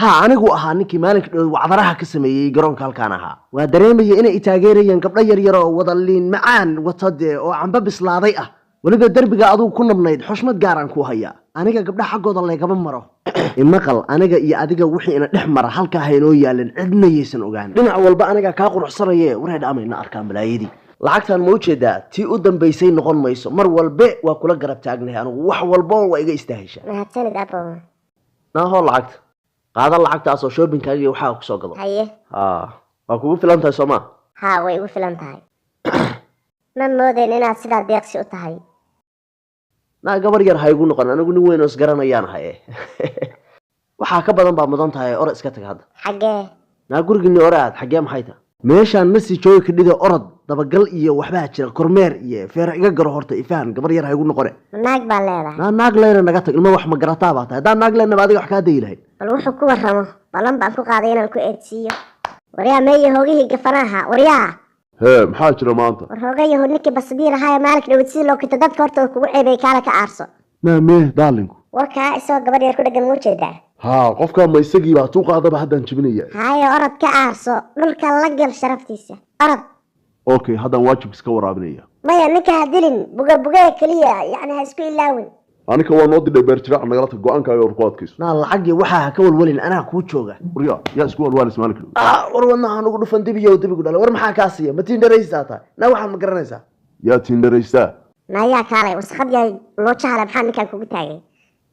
ها أنا أها نكي مالك وعذرها كسمي يجرون كالكانها ودريمي إنا إتاجريا قبل يريرو وضلين معان وتصد وعم ببس لاضيئة ولقى الدرب قاعدوا كنا بنيد حشمة جارن كوهيا أنا قبل حقه ضل قبل مرة المقل أنا يا أديك وحي إن نحمر حلقة هينويا لأن عدنا يسن أوجان دنا أول بقى أنا كاقر حصرية وراد أمين أركان بلايدي lacagtan ma u jeedaa tii u dambaysay noqon mayso mar walba waa kula garab taagnahay anigu wax walba waa iga istaahisha mahadsanid abo naaho lacagta qaada lacagtaas oo shopping-kaaga waxa ku soo gado haye waa kugu filan tahay Soomaa way igu filan tahay ma moodeen inaad sidaa deeqsi u tahay naa gabar yar haygu noqon anigu nin weyn oo isgaranayaan haye waxa ka badan baa mudan tahay or iska tag hadda xagee naa gurigini oraad xagee maxay tahay meeshaan ma sii joogi kadhido orod dabagal iyo waxba jira kormeer iyo feer iga garo horta ifaan gabar yar haygu noqone naag baa leedahay naag leena naga tag ilma wax ma garataa baa tahay haddaan naag leena adiga wax kaa dayi lahayd bal wuxuu ku warramo balan baan ku qaaday inaan ku eedsiiyo waryaa meeyo hoogihii gafanaha waryaa maxaa jira maanta war hoogayahu ninkii basbiir ahaa maalك dhawdsi loo kito dadka horta kugu ceebay kaala ka aarso mee daalinku warkaa isoo gabar yar ku dhagan muu jeedaa qofka ma isagii baa tuu qaadaba haddaan jibinaya haye orod ka aarso dhulka la gal sharaftiisa orod okay haddaan waajib iska waraabinaya maya ninka ha dilin buga kaliya yani ha isku ilaawin anika waa noo didhay beerjiraac nagala tag go-aankaaga war ku adkayso naa lacagii waxaa ka walwalin anaa kuu jooga waryaa yaa isku walwaalis maalin war wadnaha nugu dhufan dibiyo dibigu dhalay war maxaa kaa siiya ma tiindharaysaa tahay naa waxaad ma garanaysaa yaa tiindharaysaa nayaa kaalay wasaqad yahay loo jahala maxaa ninkaan kugu taagay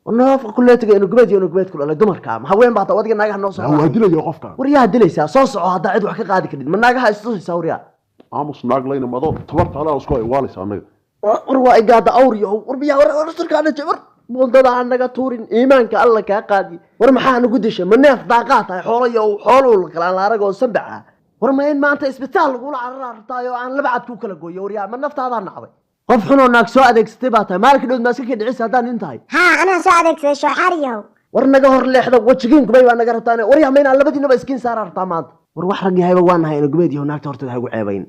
ونوافق كل تجي إنه قبيت كل دمر كام هوين بعطى ودي ناجح نوصل هو هدي يا قفكا وريها دليسا صوص هذا عدو حكي قاعد كده من ناجح يستوي سوريا عامس ناج لين ما ضل تبرت على اسكوي والس انا وروا قاعد اوريو وربيا ورسلك انا جبر بولدada anaga tuurin iimaanka alla ka qaadi war maxaa nagu dishay ma neef daaqaatay xoolo kala la arago sabca war ma in maanta isbitaal lagu carartaayo aan laba cad ku kala gooyo wariya ma naftaada nacday qof xun oo naag soo adeegsatay baa tahay maalka dhow ma iska dhicisa hadaan intahay ana soo adeegsaday shooxariyo war naga hor leexda wajigiin kubay baa naga rabtaan war yaa meena labadiinaba iskiin saarartaa maanta war wax rag yahayba waan nahay in gubeed iyo naagta hortada ha ugu ceebayn